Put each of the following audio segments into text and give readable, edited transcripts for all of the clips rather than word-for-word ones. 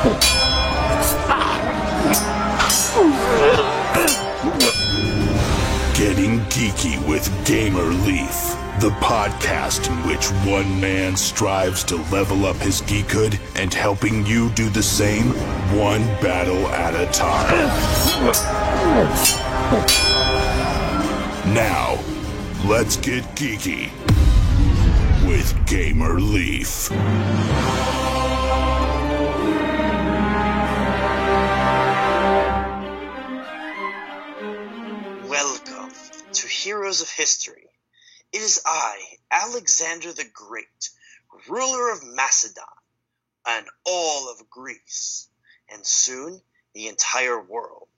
Getting Geeky with Gamer Leaf, the podcast in which one man strives to level up his geekhood and helping you do the same, one battle at a time. Now, let's get geeky with Gamer Leaf. Welcome to Heroes of History. It is I, Alexander the Great, ruler of Macedon, and all of Greece, and soon the entire world.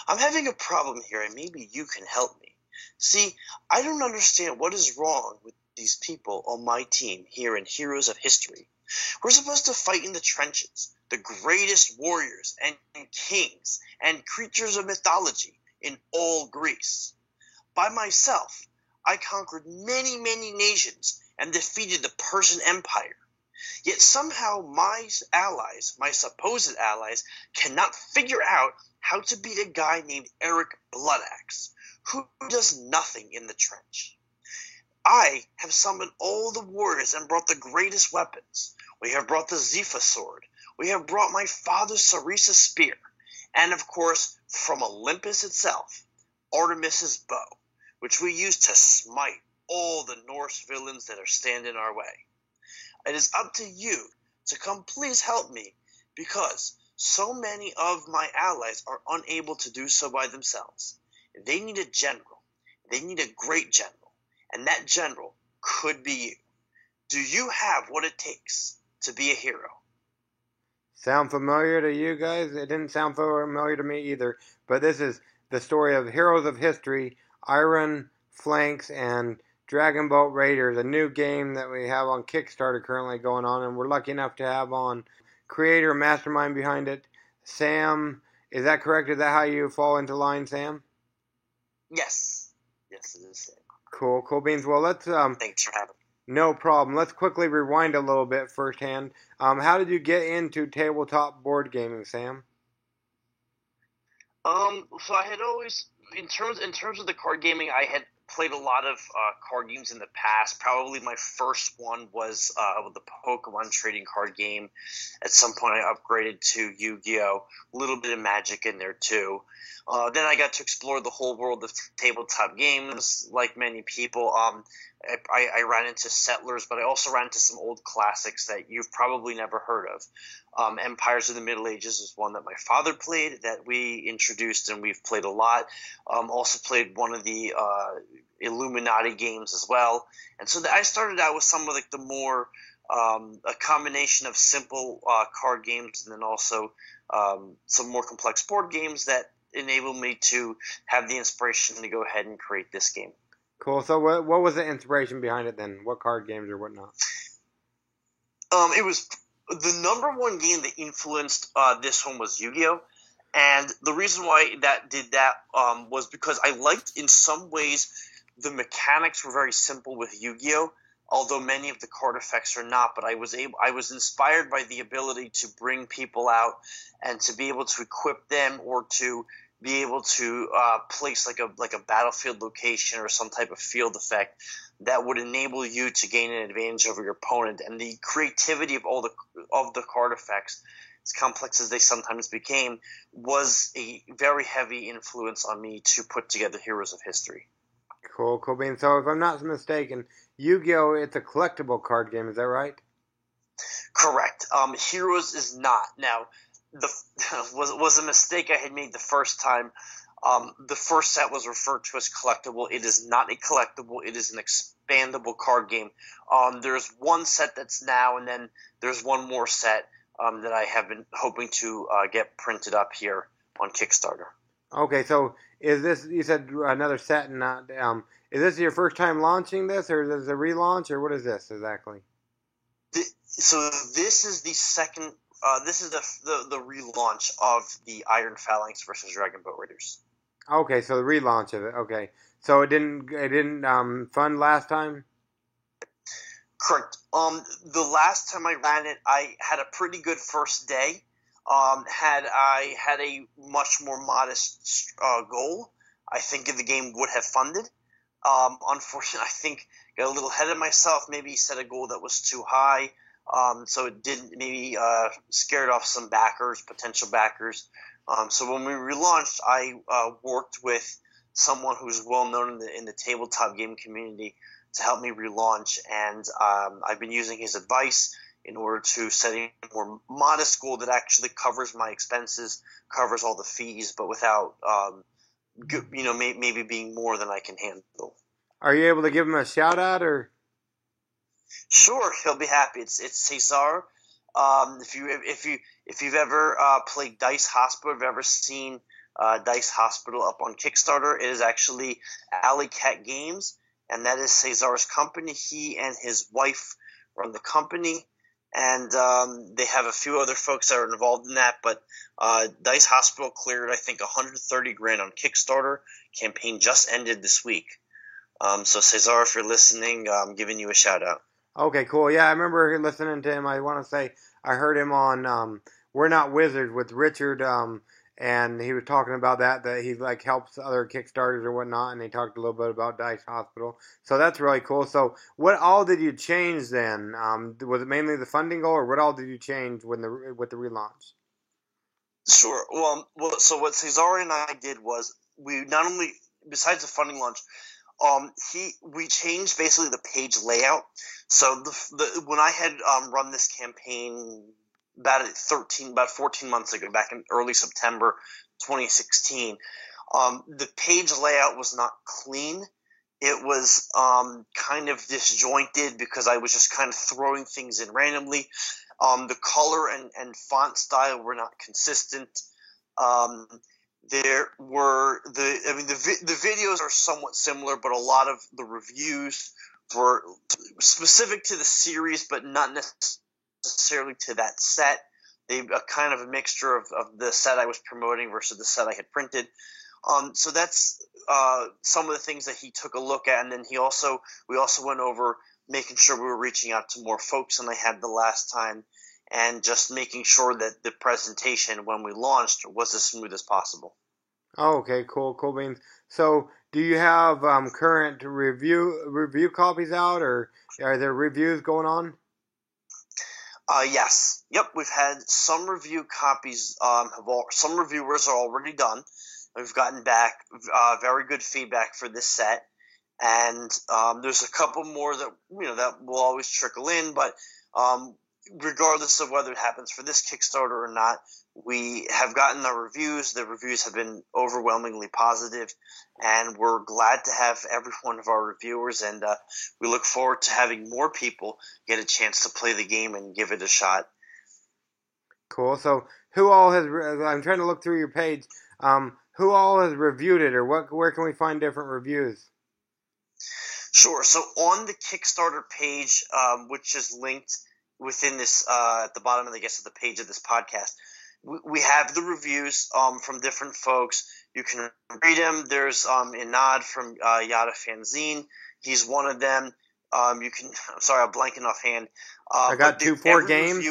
I'm having a problem here, and maybe you can help me. See, I don't understand what is wrong with these people on my team here in Heroes of History. We're supposed to fight in the trenches, the greatest warriors and kings and creatures of mythology in all Greece. By myself, I conquered many, many nations and defeated the Persian Empire. Yet somehow my allies, my supposed allies, cannot figure out how to beat a guy named Eric Bloodaxe, who does nothing in the trench. I have summoned all the warriors and brought the greatest weapons. We have brought the Zephyr sword. We have brought my father's Sarissa spear. And of course, from Olympus itself, Artemis's bow, which we use to smite all the Norse villains that are standing our way. It is up to you to come please help me, because so many of my allies are unable to do so by themselves. They need a general. They need a great general. And that general could be you. Do you have what it takes to be a hero? Sound familiar to you guys? It didn't sound familiar to me either. But this is the story of Heroes of History, Iron Flanks, and Dragon Boat Raiders, a new game that we have on Kickstarter currently going on, and we're lucky enough to have on creator and mastermind behind it, Sam. Is that correct? Is that how you fall into line, Sam? Yes. Yes, it is, Sam. Cool beans. Well, let's thanks for having me. No problem. Let's quickly rewind a little bit firsthand. How did you get into tabletop board gaming, Sam? So I had always, in terms of the card gaming, I had played a lot of card games in the past. Probably my first one was the Pokemon trading card game. At some point, I upgraded to Yu-Gi-Oh! A little bit of Magic in there too. Then I got to explore the whole world of tabletop games. Like many people, I ran into Settlers, but I also ran into some old classics that you've probably never heard of. Empires of the Middle Ages is one that my father played that we introduced and we've played a lot. Also played one of the Illuminati games as well. And so I started out with some of the more a combination of simple card games and then also some more complex board games that enabled me to have the inspiration to go ahead and create this game. Cool. So what was the inspiration behind it then? What card games or whatnot? It was the number one game that influenced this one was Yu-Gi-Oh! And the reason why that did that was because I liked, in some ways, the mechanics were very simple with Yu-Gi-Oh! Although many of the card effects are not, but I was inspired by the ability to bring people out and to be able to equip them or to be able to place like a battlefield location or some type of field effect that would enable you to gain an advantage over your opponent. And the creativity of all the card effects, as complex as they sometimes became, was a very heavy influence on me to put together Heroes of History. Cool beans. So if I'm not mistaken, Yu-Gi-Oh! It's a collectible card game, is that right? Correct. Heroes is not. Now, was a mistake I had made the first time. The first set was referred to as collectible. It is not a collectible. It is an expandable card game. There's one set that's now, and then there's one more set that I have been hoping to get printed up here on Kickstarter. Okay, so is this, you said another set, and not, is this your first time launching this, or is this a relaunch, or what is this exactly? So this is the second, this is the relaunch of the Iron Phalanx versus Dragon Boat Raiders. Okay, so the relaunch of it. Okay, so it didn't fund last time. Correct. The last time I ran it, I had a pretty good first day. Had I had a much more modest goal, I think the game would have funded. Unfortunately, I think got a little ahead of myself. Maybe set a goal that was too high, so it didn't maybe scared off some backers, potential backers. So when we relaunched, I worked with someone who's well known in the tabletop game community to help me relaunch, and I've been using his advice in order to set a more modest goal that actually covers my expenses, covers all the fees, but without maybe being more than I can handle. Are you able to give him a shout out or? Sure, he'll be happy. It's Cesar. If you've ever played Dice Hospital, if you've ever seen Dice Hospital up on Kickstarter, it is actually Alley Cat Games, and that is Cesar's company. He and his wife run the company, and they have a few other folks that are involved in that. But Dice Hospital cleared, I think, $130,000 on Kickstarter. Campaign just ended this week. So Cesar, if you're listening, I'm giving you a shout out. Okay, cool. Yeah, I remember listening to him. I want to say I heard him on We're Not Wizards with Richard, and he was talking about that he like helps other Kickstarters or whatnot, and he talked a little bit about Dice Hospital. So that's really cool. So what all did you change then? Was it mainly the funding goal, or what all did you change with the relaunch? Sure. Well, so what Cesar and I did was we not only, besides the funding launch, we changed basically the page layout. So when I had run this campaign about 14 months ago, back in early September 2016, the page layout was not clean. It was kind of disjointed because I was just kind of throwing things in randomly. The color and font style were not consistent. There were the videos are somewhat similar, but a lot of the reviews were specific to the series, but not necessarily to that set. They kind of a mixture of the set I was promoting versus the set I had printed. So that's some of the things that he took a look at, and then we also went over making sure we were reaching out to more folks than I had the last time, and just making sure that the presentation when we launched was as smooth as possible. Oh, okay, cool beans. So, do you have current review copies out, or are there reviews going on? Yes. Yep, we've had some review copies. Some reviewers are already done. We've gotten back very good feedback for this set, and there's a couple more that that will always trickle in, but regardless of whether it happens for this Kickstarter or not, we have gotten our reviews. The reviews have been overwhelmingly positive, and we're glad to have every one of our reviewers, and we look forward to having more people get a chance to play the game and give it a shot. Cool. So who all has, I'm trying to look through your page, who all has reviewed it, or where can we find different reviews? Sure. So on the Kickstarter page, which is linked within this, at the bottom of the page of this podcast, we have the reviews from different folks. You can read them. There's Inad from Yada Fanzine. He's one of them. I'm sorry, I'm blanking offhand. I got 2-4 games.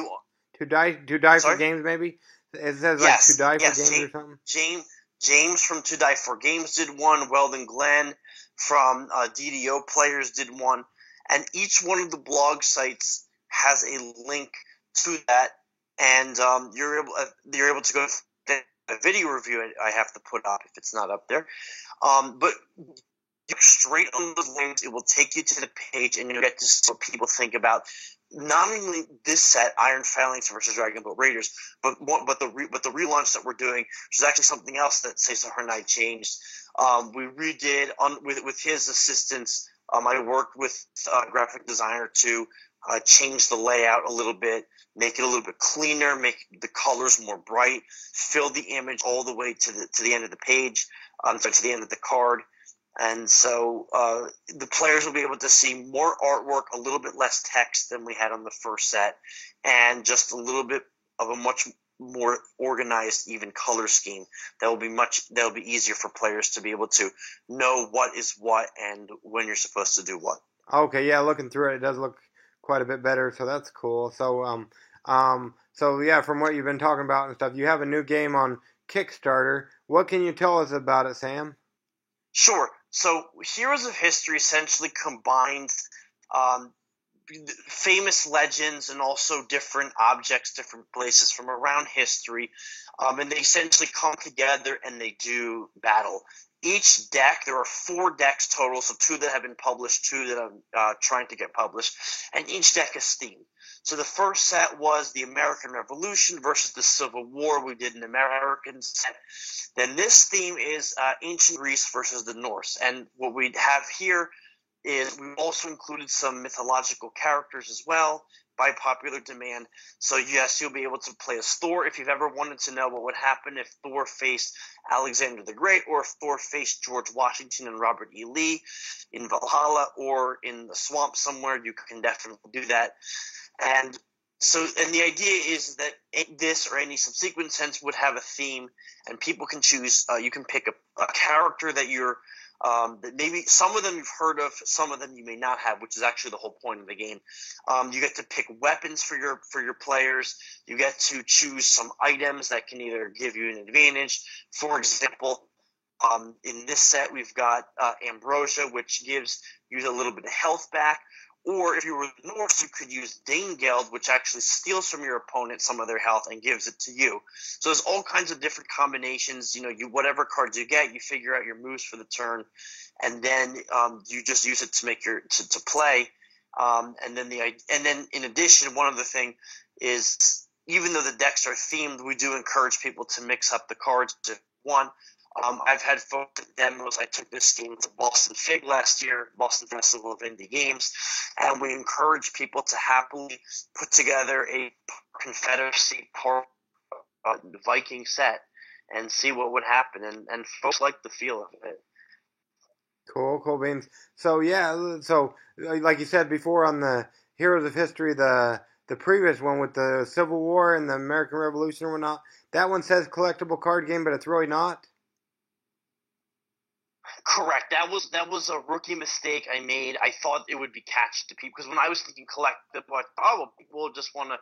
To die for games, maybe. It says yes, To Die for yes, Games or something. James from To Die for Games did one. Weldon Glenn from DDO Players did one, and each one of the blog sites has a link to that. And you're able to go to a video review I have to put up if it's not up there. But straight on those links, it will take you to the page, and you'll get to see what people think about not only this set, Iron Phalanx versus Dragon Boat Raiders, but the relaunch that we're doing, which is actually something else that Cesar and I changed. We redid with his assistance. I worked with a graphic designer to change the layout a little bit, make it a little bit cleaner, make the colors more bright, fill the image all the way to the end of the page, to the end of the card. And so the players will be able to see more artwork, a little bit less text than we had on the first set, and just a little bit of a much more organized, even color scheme. That will be easier for players to be able to know what is what and when you're supposed to do what. Okay, yeah, looking through it does look quite a bit better, so that's cool. So So yeah, from what you've been talking about and stuff, you have a new game on Kickstarter. What can you tell us about it, Sam? Sure. So, Heroes of History essentially combines um, famous legends and also different objects, different places from around history, and they essentially come together and they do battle. Each deck, there are 4 decks total, so 2 that have been published, 2 that I'm trying to get published, and each deck is themed. So the first set was the American Revolution versus the Civil War. We did an American set. Then this theme is ancient Greece versus the Norse. And what we have here is we've also included some mythological characters as well by popular demand. So yes, you'll be able to play as Thor if you've ever wanted to know what would happen if Thor faced Alexander the Great, or if Thor faced George Washington and Robert E. Lee in Valhalla or in the swamp somewhere. You can definitely do that. And the idea is that this or any subsequent sense would have a theme, and people can choose. You can pick a character that you're that maybe some of them you've heard of, some of them you may not have, which is actually the whole point of the game. You get to pick weapons for your players. You get to choose some items that can either give you an advantage. For example, in this set we've got Ambrosia, which gives you a little bit of health back. Or if you were the Norse, you could use Danegeld, which actually steals from your opponent some of their health and gives it to you. So there's all kinds of different combinations. Whatever cards you get, you figure out your moves for the turn, and then you just use it to make to play. And then in addition, one other thing is, even though the decks are themed, we do encourage people to mix up the cards to one. I've had folks at demos. I took this game to Boston Fig last year, Boston Festival of Indie Games, and we encourage people to happily put together a Confederacy Viking set and see what would happen. And folks like the feel of it. Cool beans. So yeah, so like you said before on the Heroes of History, the previous one with the Civil War and the American Revolution and whatnot, that one says collectible card game, but it's really not. Correct. That was a rookie mistake I made. I thought it would be catched to people, because when I was thinking collectible, I thought, people will just want to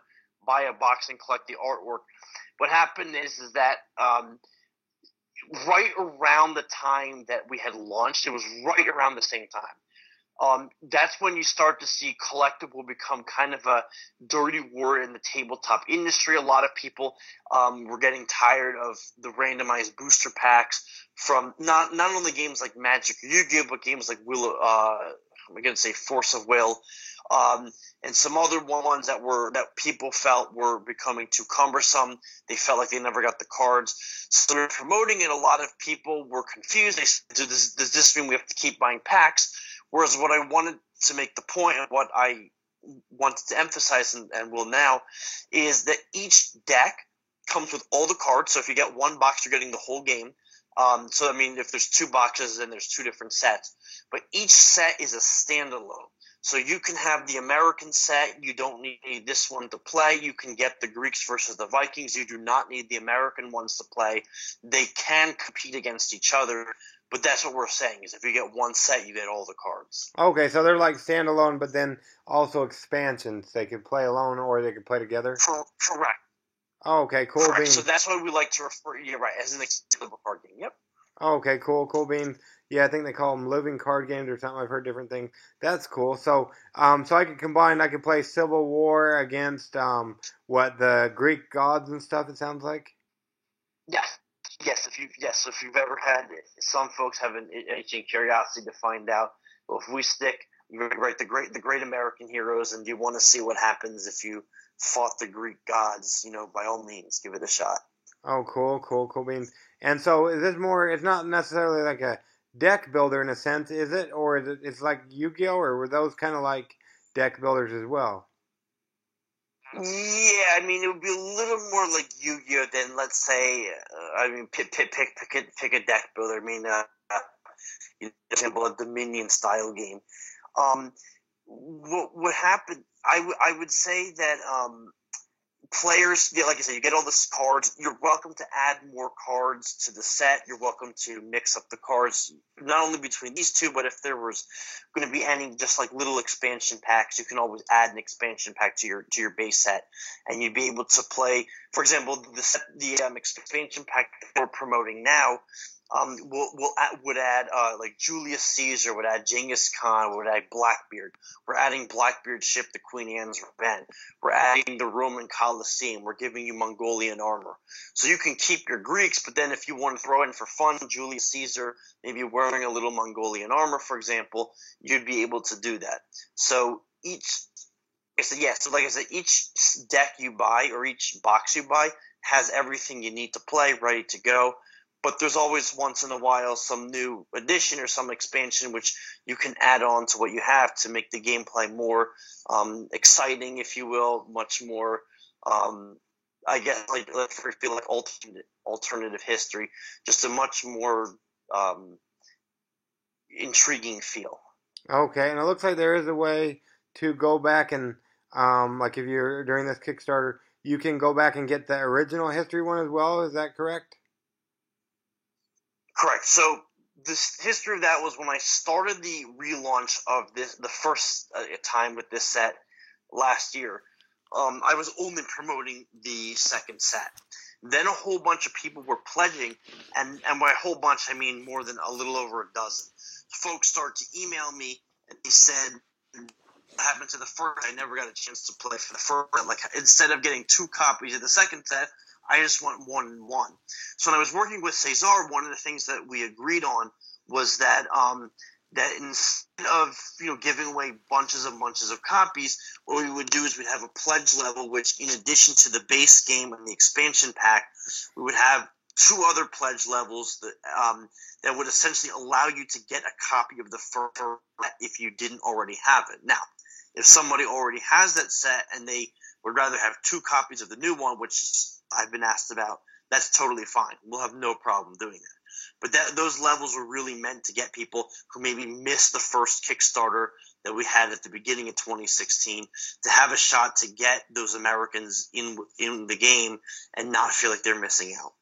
buy a box and collect the artwork. What happened is that right around the time that we had launched, it was right around the same time. That's when you start to see collectible become kind of a dirty word in the tabletop industry. A lot of people were getting tired of the randomized booster packs from not only games like Magic or Yu-Gi-Oh, but games like Force of Will, and some other ones that people felt were becoming too cumbersome. They felt like they never got the cards. So they were promoting it. A lot of people were confused. They said, does this mean we have to keep buying packs? Whereas what I wanted to make the point, and what I wanted to emphasize and will now, is that each deck comes with all the cards. So if you get one box, you're getting the whole game. So, I mean, if there's 2 boxes, then there's 2 different sets. But each set is a standalone. So you can have the American set. You don't need this one to play. You can get the Greeks versus the Vikings. You do not need the American ones to play. They can compete against each other. But that's what we're saying, is if you get one set, you get all the cards. Okay, so they're like standalone, but then also expansions. They could play alone or they could play together? Correct. Okay, cool beans. So that's why we like to refer, as an expandable card game. Yep. Okay, cool beans. Yeah, I think they call them living card games or something. I've heard different things. That's cool. So, so I could play Civil War against the Greek gods and stuff. It sounds like. Yes. If you've ever had, some folks have an itching curiosity to find out. Well, if we stick right the great American heroes, and you want to see what happens if you fought the Greek gods, by all means, give it a shot. Oh, cool beans. And so is this more? It's not necessarily like a deck builder in a sense, is it? Or is it's like Yu-Gi-Oh, or were those kind of like deck builders as well? Yeah, I mean, it would be a little more like Yu-Gi-Oh than, let's say, pick a deck builder. I mean, for example, a Dominion style game. What happened? I would say that players, like I said, you get all these cards. You're welcome to add more cards to the set. You're welcome to mix up the cards, not only between these two, but if there was going to be any just like little expansion packs, you can always add an expansion pack to your base set, and you'd be able to play. For example, the expansion pack that we're promoting now. Would add like Julius Caesar, would add Genghis Khan, would add Blackbeard. We're adding Blackbeard's ship, the Queen Anne's Revenge. We're adding the Roman Colosseum. We're giving you Mongolian armor. So you can keep your Greeks, but then if you want to throw in for fun Julius Caesar, maybe wearing a little Mongolian armor, for example, you'd be able to do that. So like I said, each deck you buy or each box you buy has everything you need to play, ready to go. But there's always once in a while some new addition or some expansion which you can add on to what you have to make the gameplay more exciting, if you will, much more, I guess, like feel like alternative history, just a much more intriguing feel. Okay, and it looks like there is a way to go back and, like if you're during this Kickstarter, you can go back and get the original history one as well. Is that correct? Correct. So this history of that was when I started the relaunch of the first time with this set last year. I was only promoting the second set. Then a whole bunch of people were pledging, and by a whole bunch I mean more than a little over a dozen. Folks started to email me, and they said, what happened to the first? I never got a chance to play for the first. Like, instead of getting 2 copies of the second set, I just want 1 and 1. So when I was working with Cesar, one of the things that we agreed on was that that instead of giving away bunches of copies, what we would do is we'd have a pledge level, which in addition to the base game and the expansion pack, we would have 2 other pledge levels that would essentially allow you to get a copy of the first set if you didn't already have it. Now, if somebody already has that set and they would rather have 2 copies of the new one, which I've been asked about, that's totally fine. We'll have no problem doing that. But those levels were really meant to get people who maybe missed the first Kickstarter that we had at the beginning of 2016 to have a shot to get those Americans in the game and not feel like they're missing out.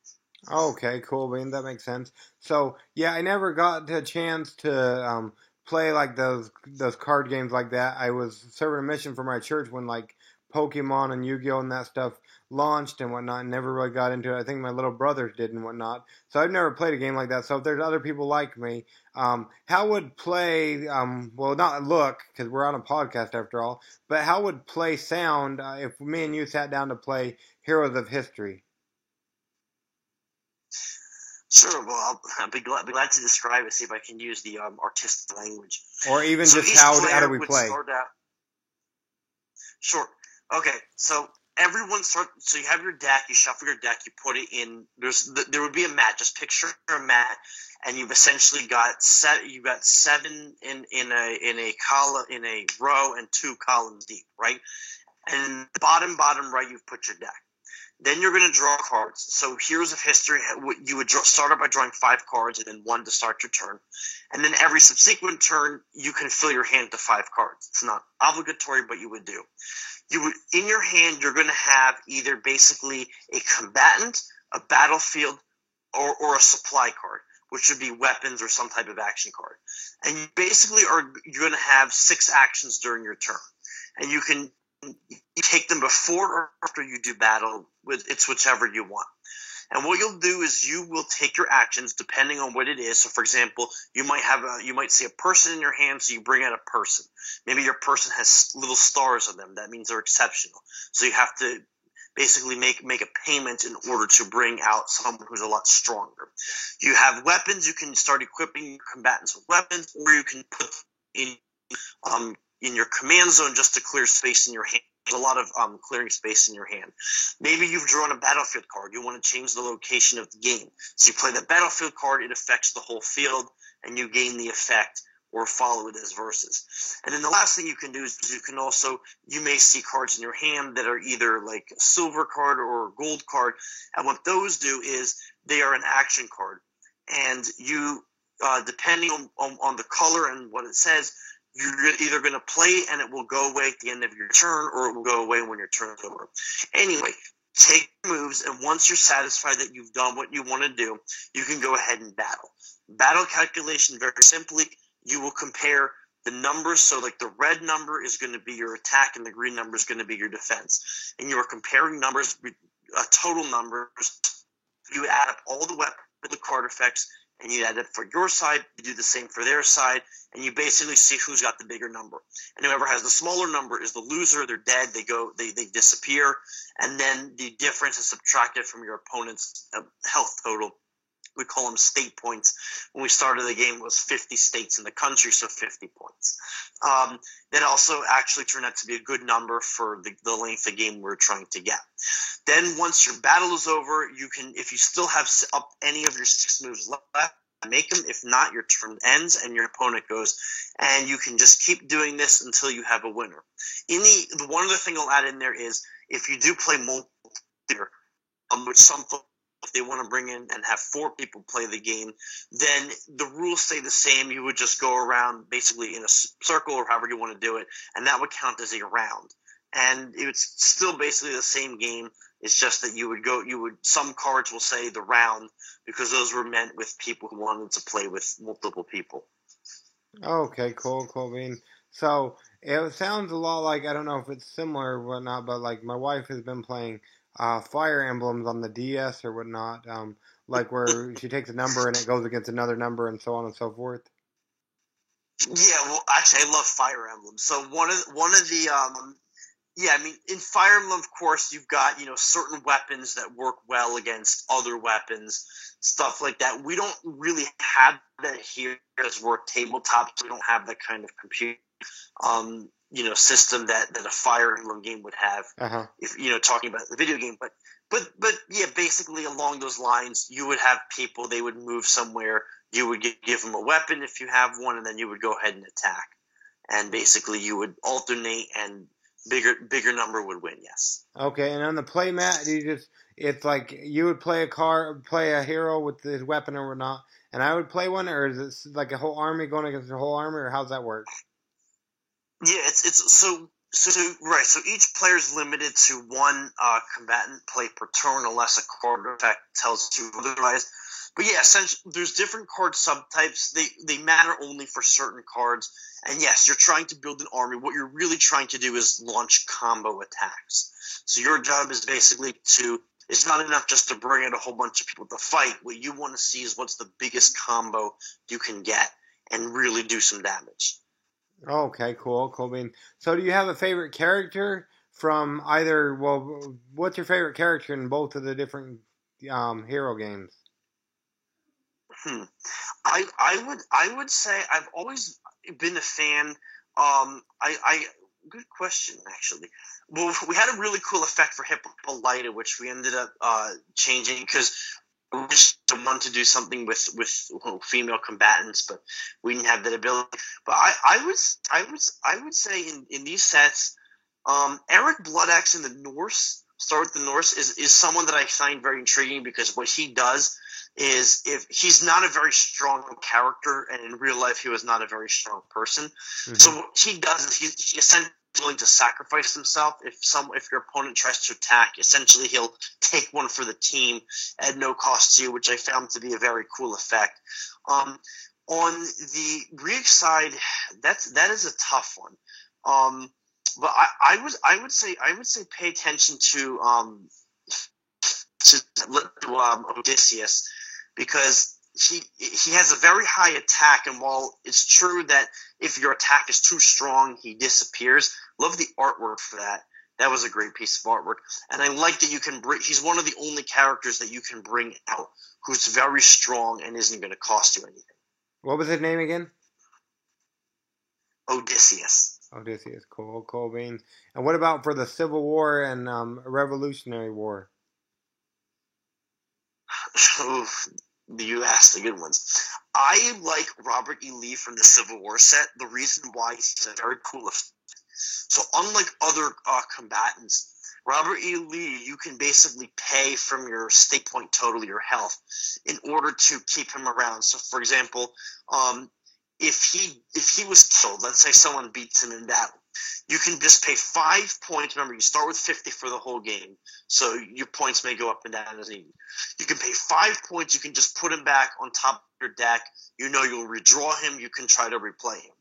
Okay, cool. I mean, that makes sense. So, yeah, I never got a chance to play like those card games like that. I was serving a mission for my church when like Pokemon and Yu-Gi-Oh! And that stuff launched and whatnot, and never really got into it. I think my little brothers did and whatnot. So I've never played a game like that. So if there's other people like me, how would play, well, not look, because we're on a podcast after all, but how would play sound if me and you sat down to play Heroes of History? Sure, well, I'll be glad to describe it, see if I can use the artistic language. Or even so just how do we play? Sure. Okay, so so you have your deck, you shuffle your deck, you put it in, there would be a mat, just picture a mat, and you've essentially got 7 in a column, in a row, and 2 columns deep, right? And bottom right, you've put your deck. Then you're going to draw cards. So Heroes of History, you would start out by drawing 5 cards and then 1 to start your turn. And then every subsequent turn, you can fill your hand to 5 cards. It's not obligatory, but you would do. In your hand, you're going to have either basically a combatant, a battlefield, or a supply card, which would be weapons or some type of action card. And you basically you're going to have 6 actions during your turn. And you take them before or after you do battle. It's whichever you want. And what you'll do is you will take your actions depending on what it is. So, for example, you might see a person in your hand, so you bring out a person. Maybe your person has little stars on them. That means they're exceptional. So you have to basically make a payment in order to bring out someone who's a lot stronger. You have weapons. You can start equipping your combatants with weapons, or you can put in your command zone just to clear space in your hand. There's a lot of clearing space in your hand. Maybe you've drawn a battlefield card. You want to change the location of the game. So you play the battlefield card. It affects the whole field, and you gain the effect or follow it as versus. And then the last thing you can do is you may see cards in your hand that are either like a silver card or a gold card. And what those do is they are an action card. And you, depending on the color and what it says, you're either going to play and it will go away at the end of your turn, or it will go away when your turn's over. Anyway, take moves, and once you're satisfied that you've done what you want to do, you can go ahead and battle. Battle calculation, very simply, you will compare the numbers. So like the red number is going to be your attack and the green number is going to be your defense. And you are comparing numbers, total numbers. You add up all the weapon, the card effects, and you add it for your side. You do the same for their side, and you basically see who's got the bigger number. And whoever has the smaller number is the loser. They're dead. They disappear, and then the difference is subtracted from your opponent's health total. We call them state points. When we started the game, it was 50 states in the country, so 50 points. That also actually turned out to be a good number for the length of game we're trying to get. Then once your battle is over, you can, if you still have up any of your 6 moves left, make them. If not, your turn ends and your opponent goes. And you can just keep doing this until you have a winner. The one other thing I'll add in there is, if you do play multiplayer, which some folks, if they want to bring in and have 4 people play the game, then the rules stay the same. You would just go around basically in a circle or however you want to do it, and that would count as a round. And it's still basically the same game. It's just that some cards will say the round because those were meant with people who wanted to play with multiple people. Okay, cool, Bean. So it sounds a lot like, I don't know if it's similar or whatnot, but like my wife has been playing Fire Emblems on the DS or whatnot, like where she takes a number and it goes against another number and so on and so forth. Yeah, well, actually, I love Fire Emblem. So one of the in Fire Emblem, of course, you've got certain weapons that work well against other weapons, stuff like that. We don't really have that here as we're tabletops. We don't have that kind of computer. System that a Fire Emblem game would have. If talking about the video game, but yeah, basically along those lines, you would have people. They would move somewhere. You would give them a weapon if you have one, and then you would go ahead and attack. And basically, you would alternate, and bigger number would win. Yes. Okay, and on the play mat, it's like you would play a hero with his weapon or whatnot, and I would play one, or is it like a whole army going against a whole army, or how's that work? Yeah, it's so right. So each player is limited to one combatant play per turn, unless a card effect tells you otherwise. But yeah, essentially, there's different card subtypes. They matter only for certain cards. And yes, you're trying to build an army. What you're really trying to do is launch combo attacks. So your job is basically it's not enough just to bring in a whole bunch of people to fight. What you want to see is what's the biggest combo you can get and really do some damage. Okay, cool, Bean. So do you have a favorite character from either, what's your favorite character in both of the different hero games? I would say I've always been a fan. Good question, actually. Well, we had a really cool effect for Hippolyta, which we ended up changing because we just wanted to do something with female combatants, but we didn't have that ability. But I would say in these sets, Eric Bloodaxe in the Norse, start with the Norse, is someone that I find very intriguing because what he does is, if he's not a very strong character, and in real life he was not a very strong person. Mm-hmm. So what he does is he's essentially willing to sacrifice himself. If your opponent tries to attack, essentially he'll take one for the team at no cost to you, which I found to be a very cool effect. On the Greek side, that is a tough one. But I would say pay attention to Odysseus, because he has a very high attack, and while it's true that if your attack is too strong, he disappears, love the artwork for that. That was a great piece of artwork. And I like that you can he's one of the only characters that you can bring out who's very strong and isn't going to cost you anything. What was his name again? Odysseus. Odysseus, cool, Bean. And what about for the Civil War and Revolutionary War? You asked the good ones. I like Robert E. Lee from the Civil War set. The reason why he's a very cool effect. So unlike other combatants, Robert E. Lee, you can basically pay from your stake point total, your health, in order to keep him around. So, for example, if he was killed, let's say someone beats him in battle, you can just pay 5 points. Remember, you start with 50 for the whole game, so your points may go up and down as needed. You can pay 5 points. You can just put him back on top of your deck. You know you'll redraw him. You can try to replay him.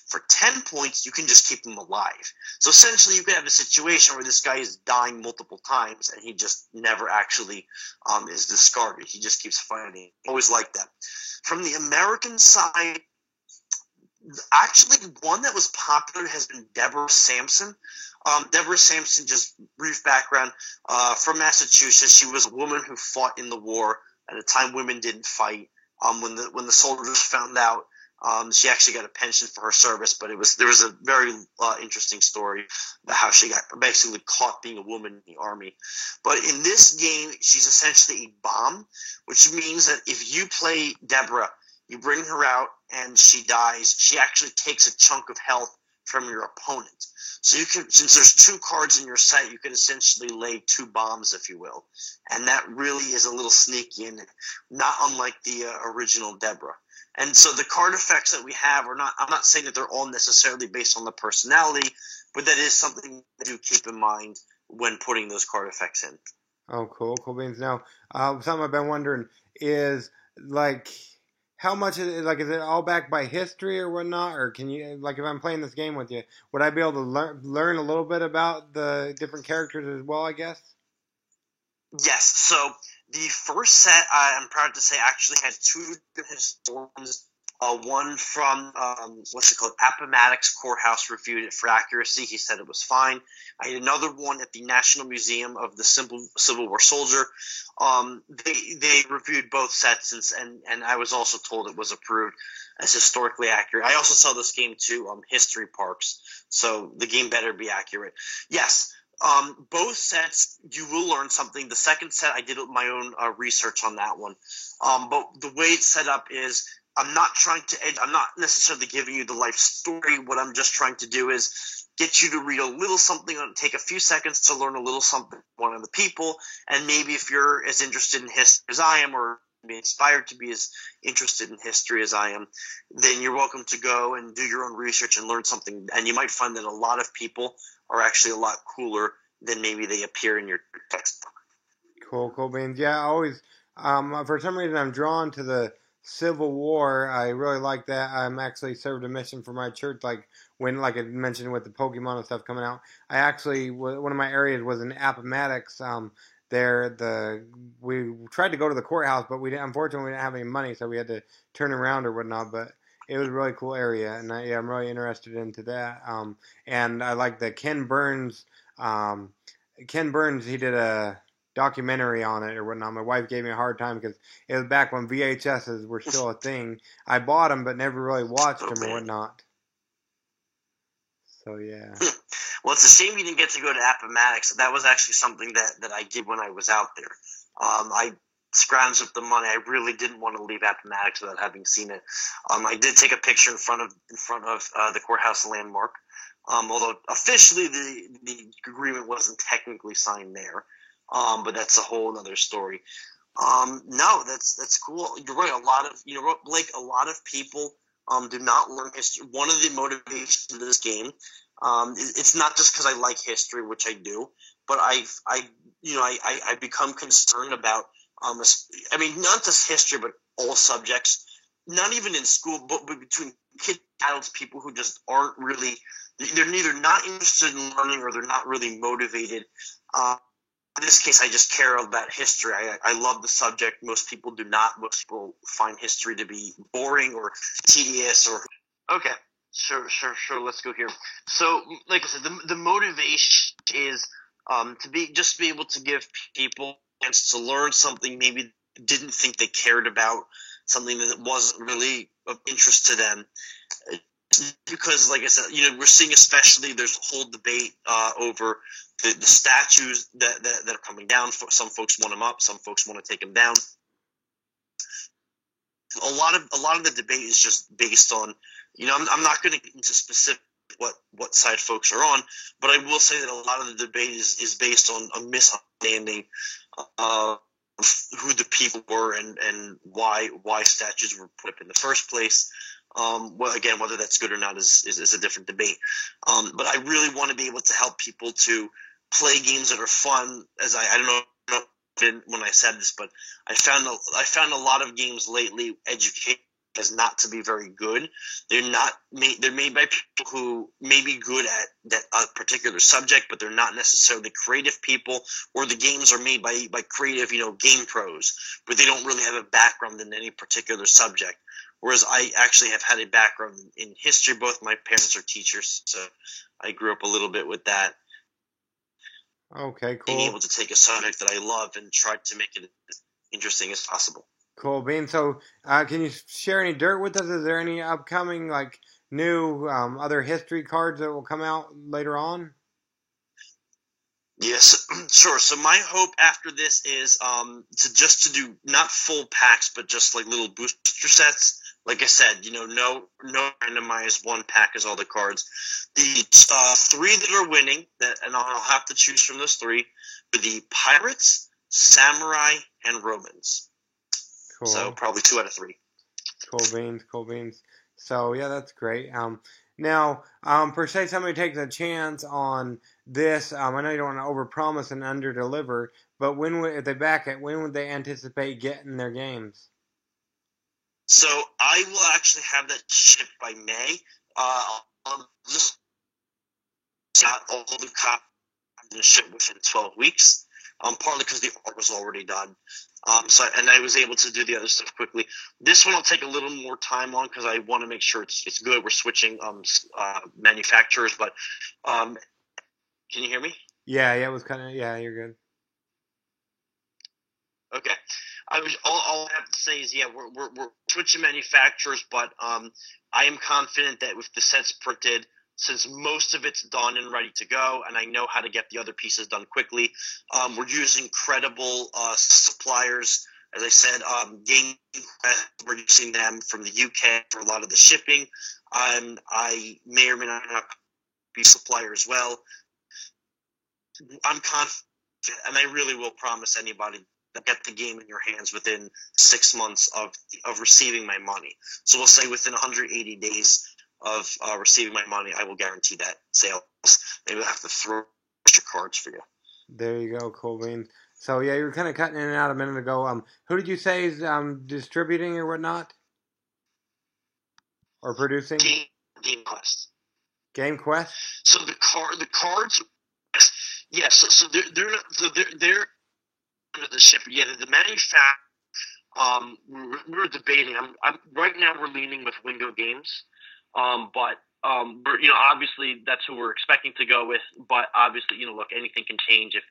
For 10 points, you can just keep him alive. So essentially, you could have a situation where this guy is dying multiple times, and he just never actually is discarded. He just keeps fighting. Always like that. From the American side, actually, one that was popular has been Deborah Sampson. Deborah Sampson, just brief background, from Massachusetts. She was a woman who fought in the war. At a time, women didn't fight. When the soldiers found out, she actually got a pension for her service. But there was a very interesting story about how she got basically caught being a woman in the army. But in this game, she's essentially a bomb, which means that if you play Deborah, you bring her out and she dies, she actually takes a chunk of health from your opponent. So you can, since there's 2 cards in your set, you can essentially lay 2 bombs, if you will. And that really is a little sneaky and not unlike the original Deborah. And so the card effects that we have are not, I'm not saying that they're all necessarily based on the personality, but that is something to keep in mind when putting those card effects in. Oh, cool beans. Now, something I've been wondering is, like, how much is it, like, is it all backed by history or whatnot, or can you, like, if I'm playing this game with you, would I be able to learn a little bit about the different characters as well, I guess? Yes. So the first set, I'm proud to say, actually had 2 different historians. One from, what's it called, Appomattox Courthouse reviewed it for accuracy. He said it was fine. I had another one at the National Museum of the Civil War Soldier. They reviewed both sets, and I was also told it was approved as historically accurate. I also saw this game to History Parks, so the game better be accurate. Yes. Both sets, you will learn something. The second set, I did my own research on that one. But the way it's set up is, I'm not necessarily giving you the life story. What I'm just trying to do is get you to read a little something, take a few seconds to learn a little something from one of the people, and maybe if you're as interested in history as I am, or be inspired to be as interested in history as I am, then you're welcome to go and do your own research and learn something. And you might find that a lot of people are actually a lot cooler than maybe they appear in your textbook. Cool beans. Yeah, I always, for some reason, I'm drawn to the Civil War. I really like that. I'm actually served a mission for my church, like when, like I mentioned with the Pokemon and stuff coming out. I actually, one of my areas was in Appomattox. We tried to go to the courthouse, but unfortunately we didn't have any money, so we had to turn around or whatnot. But it was a really cool area, and I'm really interested into that. And I like the Ken Burns. Ken Burns, he did a documentary on it or whatnot. My wife gave me a hard time because it was back when VHSs were still a thing. I bought them, but never really watched them or whatnot. So, yeah. Well, it's a shame you didn't get to go to Appomattox. That was actually something that I did when I was out there. I scrounged up the money. I really didn't want to leave Appomattox without having seen it. I did take a picture in front of the courthouse landmark. Although officially the agreement wasn't technically signed there. But that's a whole other story. No, that's cool. You're right. A lot of people do not learn history. One of the motivations of this game, it's not just because I like history, which I do, but I become concerned about, not just history, but all subjects, not even in school, but between kids, adults, people who just aren't really, they're neither not interested in learning or they're not really motivated. In this case, I just care about history. I love the subject. Most people do not. Most people find history to be boring or tedious or... Okay, sure. Let's go here. So, like I said, the motivation is to be able to give people a chance to learn something maybe didn't think they cared about, something that wasn't really of interest to them. Because, like I said, we're seeing especially there's a whole debate over the statues that are coming down. Some folks want them up. Some folks want to take them down. A lot of the debate is just based on, I'm not going to get into specific what side folks are on, but I will say that a lot of the debate is based on a misunderstanding of who the people were and why statues were put up in the first place. Well, again, whether that's good or not is a different debate. But I really want to be able to help people to play games that are fun. As I don't know when I said this, but I found a lot of games lately educate as not to be very good. They're made by people who may be good at a particular subject, but they're not necessarily creative people, or the games are made by creative, game pros, but they don't really have a background in any particular subject. Whereas I actually have had a background in history. Both my parents are teachers, so I grew up a little bit with that. Okay, cool. Being able to take a subject that I love and try to make it as interesting as possible. Cool, Bean. So, can you share any dirt with us? Is there any upcoming, new other history cards that will come out later on? Yes, sure. So my hope after this is to do not full packs, but just like little booster sets. Like I said, no randomized one pack is all the cards. The 3 that are winning, and I'll have to choose from those 3, are the Pirates, Samurai, and Romans. Cool. So probably 2 out of 3. Cool beans. So yeah, that's great. Now, per se, somebody takes a chance on this. I know you don't want to overpromise and underdeliver, but if they back it, when would they anticipate getting their games? So I will actually have that shipped by May. I'll just got all the copies shipped within 12 weeks. Partly because the art was already done. And I was able to do the other stuff quickly. This one will take a little more time on because I want to make sure it's good. We're switching manufacturers, but can you hear me? Yeah, it was you're good. Okay. All I have to say is, we're switching manufacturers, but I am confident that with the sets printed, since most of it's done and ready to go, and I know how to get the other pieces done quickly, we're using credible suppliers. As I said, we're using them from the UK for a lot of the shipping. I may or may not be a supplier as well. I'm confident, and I really will promise anybody that get the game in your hands within 6 months of receiving my money. So we'll say within 180 days of receiving my money, I will guarantee that sales. Maybe I'll have to throw extra cards for you. There you go, cool beans. So yeah, you were kind of cutting in and out a minute ago. Who did you say is distributing or whatnot, or producing? Game Quest. Game Quest. So the cards. Yes. So they're the shipper. Yeah, the manufacturer. We're debating. I'm right now. We're leaning with Wingo Games. But we're, obviously that's who we're expecting to go with. But obviously, look, anything can change if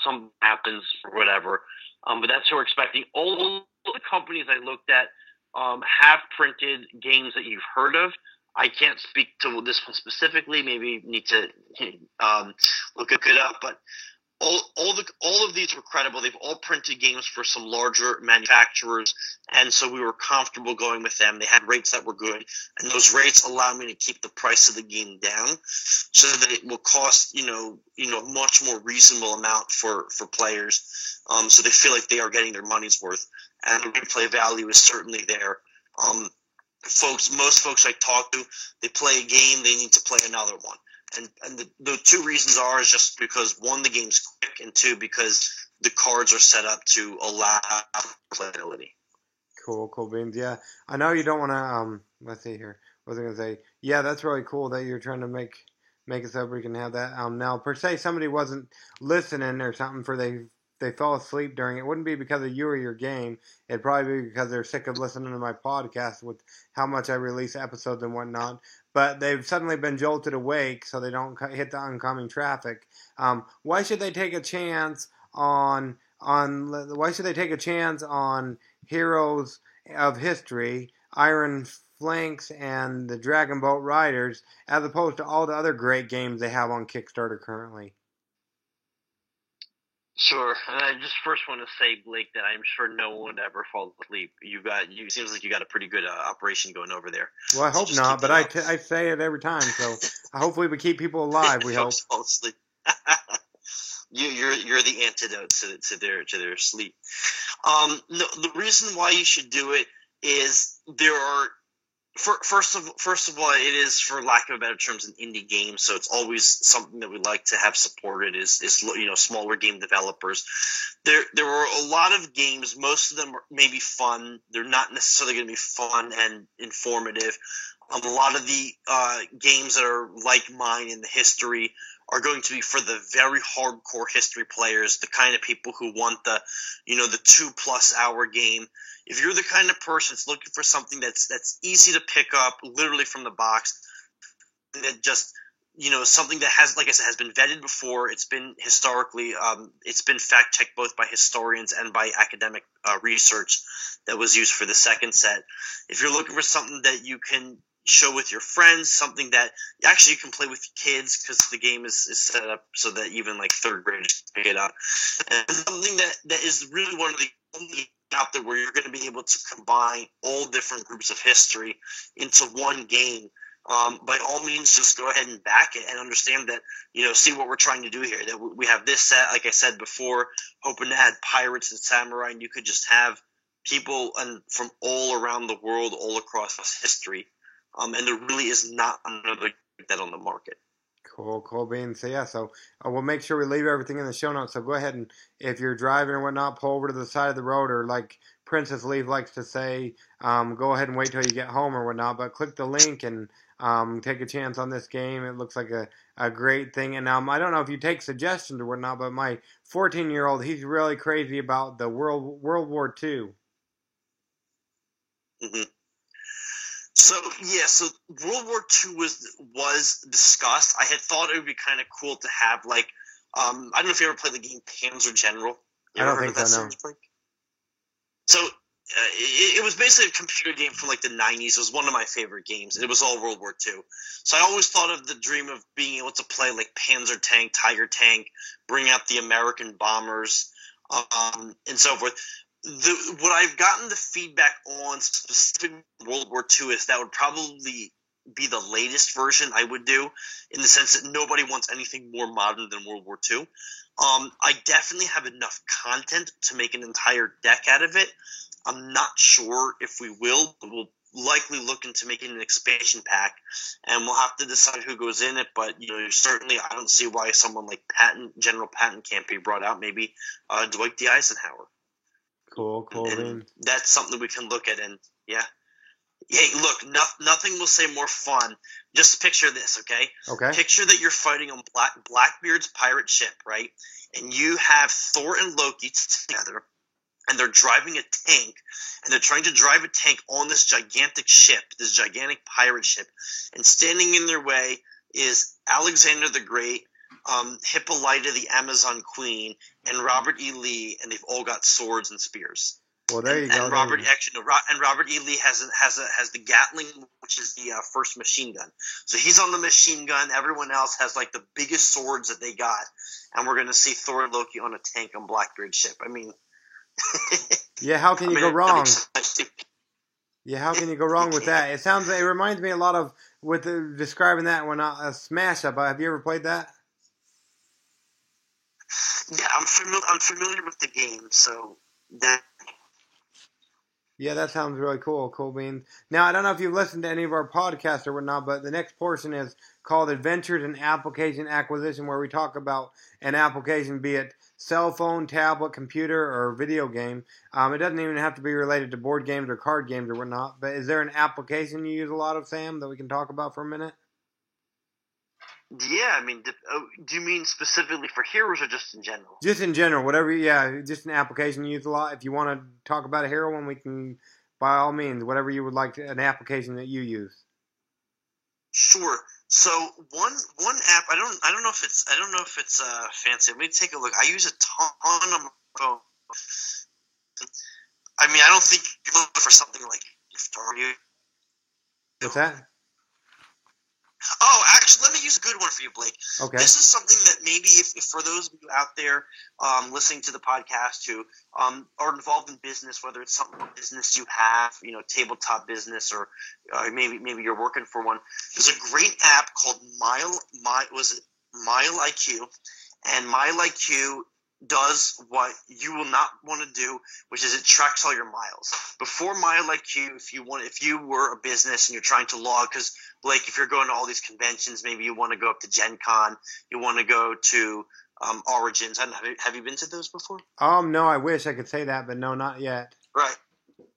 something happens or whatever. But that's who we're expecting. All the companies I looked at have printed games that you've heard of. I can't speak to this one specifically. Maybe need to look it up. But all of these were credible. They've all printed games for some larger manufacturers, and so we were comfortable going with them. They had rates that were good, and those rates allow me to keep the price of the game down, so that it will cost much more reasonable amount for players, so they feel like they are getting their money's worth, and the replay value is certainly there. Most folks I talk to, they play a game, they need to play another one. And the 2 reasons is just because, 1, the game's quick, and 2, because the cards are set up to allow playability. Cool beans. Yeah, I know you don't want to. Let's see here. What was I gonna say? Yeah, that's really cool that you're trying to make it so we can have that. Now per se, somebody wasn't listening or something they fell asleep during it. Wouldn't be because of you or your game. It'd probably be because they're sick of listening to my podcast with how much I release episodes and whatnot. But they've suddenly been jolted awake so they don't hit the oncoming traffic. Why should they take a chance on Heroes of History, Iron Flanks, and the Dragon Boat Riders, as opposed to all the other great games they have on Kickstarter currently? Sure. And I just first want to say, Blake, that I'm sure no one would ever fall asleep. Seems like you got a pretty good operation going over there. Well, I hope not, but I say it every time. So hopefully we keep people alive. We hope. Fall asleep. You're the antidote to their sleep. No, the reason why you should do it is there are First of all, it is, for lack of better terms, an indie game, so it's always something that we like to have supported. Is smaller game developers. There were a lot of games. Most of them are maybe fun. They're not necessarily going to be fun and informative. A lot of the games that are like mine in the history are going to be for the very hardcore history players, the kind of people who want the 2+ hour game. If you're the kind of person that's looking for something that's easy to pick up, literally from the box, that just something that has, like I said, has been vetted before. It's been historically, it's been fact checked both by historians and by academic research that was used for the second set. If you're looking for something that you can show with your friends, something that actually you can play with kids, because the game is set up so that even like third graders can pick it up, and something that is really one of the only out there where you're going to be able to combine all different groups of history into one game. By all means, just go ahead and back it and understand that, see what we're trying to do here. That we have this set, like I said before, hoping to add pirates and samurai, and you could just have people from all around the world, all across history. And there really is not another like that on the market. Cool beans. So we'll make sure we leave everything in the show notes. So go ahead and, if you're driving or whatnot, pull over to the side of the road, or like Princess Leaf likes to say, go ahead and wait till you get home or whatnot. But click the link and take a chance on this game. It looks like a great thing. And I don't know if you take suggestions or whatnot, but my 14-year-old, he's really crazy about the World War II. Mm-hmm. So World War II was discussed. I had thought it would be kind of cool to have, like, I don't know if you ever played the game Panzer General. I don't think so, no. So it was basically a computer game from like the 90s. It was one of my favorite games. It was all World War II. So I always thought of the dream of being able to play like Panzer Tank, Tiger Tank, bring out the American bombers, and so forth. What I've gotten the feedback on specific World War II is that would probably be the latest version I would do, in the sense that nobody wants anything more modern than World War II. I definitely have enough content to make an entire deck out of it. I'm not sure if we will, but we'll likely look into making an expansion pack, and we'll have to decide who goes in it. But certainly I don't see why someone like General Patton can't be brought out. Maybe Dwight D. Eisenhower. Cool. And that's something we can look at, and yeah. Hey, look, nothing will say more fun. Just picture this, okay? Okay. Picture that you're fighting on Blackbeard's pirate ship, right? And you have Thor and Loki together, and they're driving a tank, and they're trying to drive a tank on this gigantic ship, this gigantic pirate ship, and standing in their way is Alexander the Great, Hippolyta the Amazon Queen, and Robert E. Lee, and they've all got swords and spears. Well, there you go. And Robert E. Lee has the Gatling, which is the first machine gun. So he's on the machine gun. Everyone else has like the biggest swords that they got, and we're going to see Thor and Loki on a tank on Blackbeard's ship. I mean, yeah, how can you go wrong? Yeah, how can you go wrong with that? It reminds me a lot of describing that when a Smash Up. Have you ever played that? Yeah, I'm familiar with the game, so that. Yeah, that sounds really cool. Cool beans. Now, I don't know if you've listened to any of our podcasts or whatnot, but the next portion is called Adventures in Application Acquisition, where we talk about an application, be it cell phone, tablet, computer, or video game. It doesn't even have to be related to board games or card games or whatnot, but is there an application you use a lot of, Sam, that we can talk about for a minute? Yeah, I mean, do you mean specifically for Heroes or just in general? Just in general, whatever. Yeah, just an application you use a lot. If you want to talk about a hero one, we can, by all means, whatever you would like, an application that you use. Sure. So one app, I don't know if it's fancy. Let me take a look. I use a ton on my phone. I mean, I don't think you're looking for something like Stardew. What's that? Oh, actually, let me use a good one for you, Blake. Okay. This is something that maybe if for those of you out there listening to the podcast who are involved in business, whether it's some business you have, tabletop business, or maybe you're working for one, there's a great app called Mile IQ, and Mile IQ does what you will not want to do, which is it tracks all your miles. Before MileIQ, if you were a business and you're trying to log, because Blake, if you're going to all these conventions, maybe you want to go up to Gen Con, you want to go to Origins. Have you been to those before? No, I wish I could say that, but no, not yet. Right.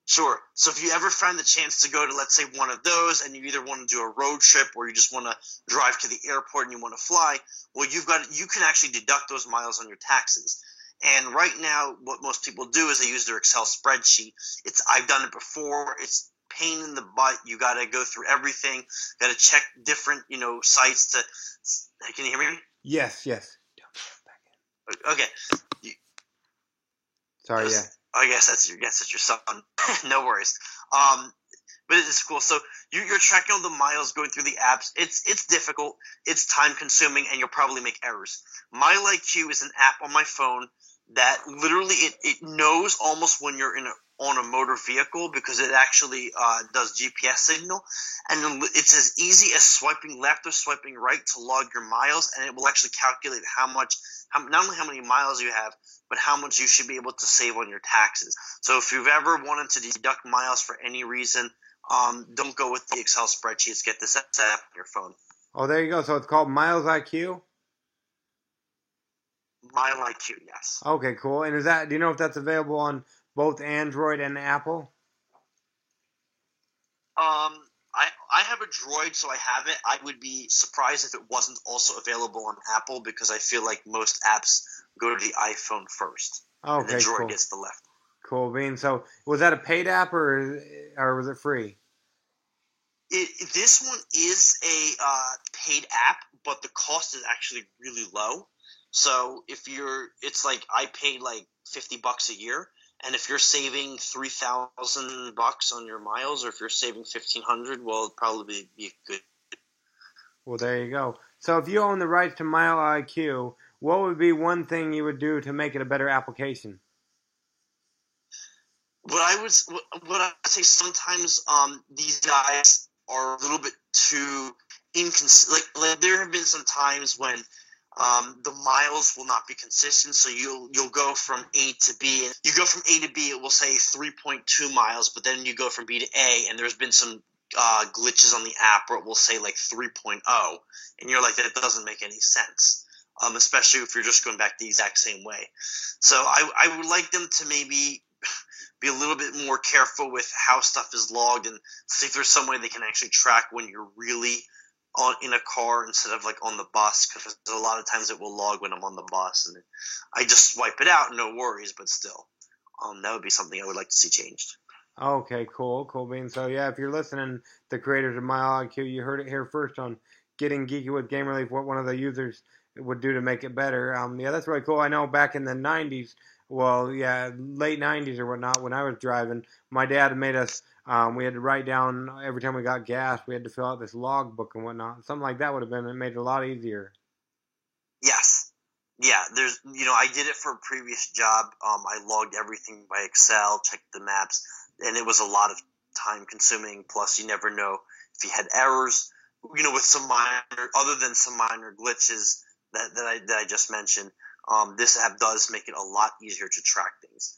Sure. So if you ever find the chance to go to, let's say, one of those, and you either want to do a road trip or you just want to drive to the airport and you want to fly, well, you can actually deduct those miles on your taxes. And right now, what most people do is they use their Excel spreadsheet. I've done it before. It's pain in the butt. You got to go through everything. Got to check different, sites to. Can you hear me? Yes. Okay. Sorry. Yeah. I guess that's your son. No worries. But it's cool. So you're tracking all the miles, going through the apps. It's difficult. It's time consuming, and you'll probably make errors. MileIQ is an app on my phone that literally it knows almost when you're on a motor vehicle, because it actually does GPS signal, and it's as easy as swiping left or swiping right to log your miles, and it will actually calculate not only how many miles you have, but how much you should be able to save on your taxes. So if you've ever wanted to deduct miles for any reason, don't go with the Excel spreadsheets. Get this app on your phone. Oh, there you go. So it's called MilesIQ? MileIQ, yes. Okay, cool. And do you know if that's available on both Android and Apple? I have a Droid, so I have it. I would be surprised if it wasn't also available on Apple, because I feel like most apps go to the iPhone first. Okay, and the Droid cool. gets the left. Cool, Bean. So was that a paid app or was it free? This one is a paid app, but the cost is actually really low. So it's like I paid like $50 a year. And if you're saving $3,000 on your miles, or if you're saving $1,500, well, it'd probably be good. Well, there you go. So if you own the rights to MileIQ, what would be one thing you would do to make it a better application? What I would say, sometimes these guys are a little bit too inconsistent. Like there have been some times when the miles will not be consistent, so you'll go from A to B. You go from A to B, it will say 3.2 miles, but then you go from B to A, and there's been some glitches on the app where it will say like 3.0, and you're like, that doesn't make any sense, especially if you're just going back the exact same way. So I would like them to maybe be a little bit more careful with how stuff is logged, and see if there's some way they can actually track when you're really in a car instead of like on the bus, because a lot of times it will log when I'm on the bus, and I just swipe it out, no worries, but still, that would be something I would like to see changed. Okay, cool, Bean. So yeah, if you're listening, the creators of MileIQ, you heard it here first on Getting Geeky with Game Relief, what one of the users would do to make it better. Yeah, that's really cool. I know back in the 90s, late 90s or whatnot, when I was driving, my dad had made us, we had to write down every time we got gas, we had to fill out this log book and whatnot. Something like that would have made it a lot easier. Yes. Yeah, I did it for a previous job. I logged everything by Excel, checked the maps, and it was a lot of time consuming. Plus, you never know if you had errors, with some other than some minor glitches that I just mentioned. This app does make it a lot easier to track things.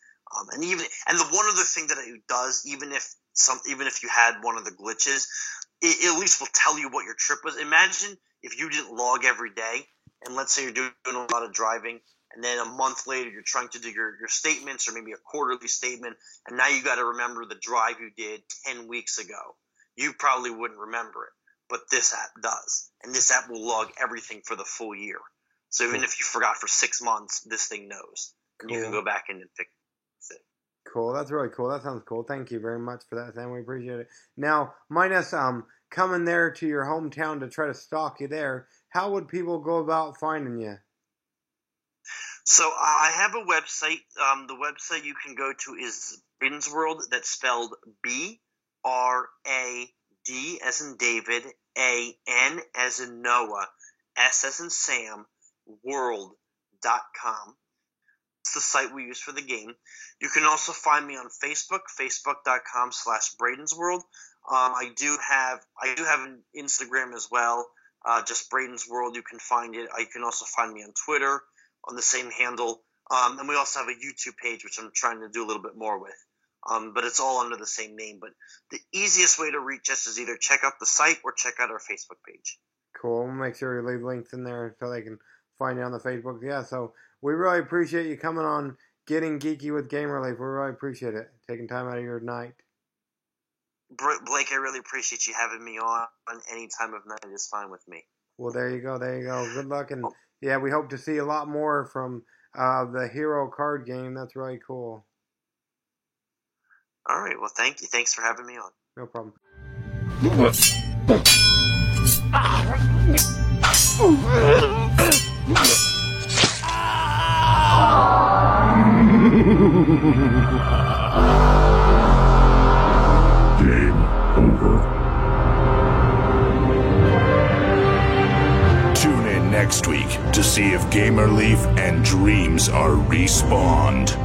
And the one other thing that it does, even if you had one of the glitches, it at least will tell you what your trip was. Imagine if you didn't log every day, and let's say you're doing a lot of driving, and then a month later you're trying to do your statements, or maybe a quarterly statement, and now you got to remember the drive you did 10 weeks ago. You probably wouldn't remember it, but this app does, and this app will log everything for the full year. So even if you forgot for 6 months, this thing knows, and you can go back in and fix it. Cool. That's really cool. That sounds cool. Thank you very much for that, Sam. We appreciate it. Now, minus coming there to your hometown to try to stalk you there, how would people go about finding you? So I have a website. The website you can go to is Brayden's World. That's spelled BRAD as in David, AN as in Noah, S as in Sam, world.com. It's the site we use for the game. You can also find me on Facebook, facebook.com/Brayden's World. I do have an Instagram as well, just Brayden's World. You can find it. You can also find me on Twitter on the same handle. And we also have a YouTube page, which I'm trying to do a little bit more with. But it's all under the same name. But the easiest way to reach us is either check out the site or check out our Facebook page. Cool. We'll make sure we leave links in there so they can find you on the Facebook. Yeah, so we really appreciate you coming on Getting Geeky with Game Relief. We really appreciate it. Taking time out of your night. Blake, I really appreciate you having me on any time of night is fine with me. Well, there you go. Good luck. And yeah, we hope to see a lot more from the Hero card game. That's really cool. All right. Well, thank you. Thanks for having me on. No problem. Game over. Tune in next week to see if Gamer Leaf and Dreams are respawned.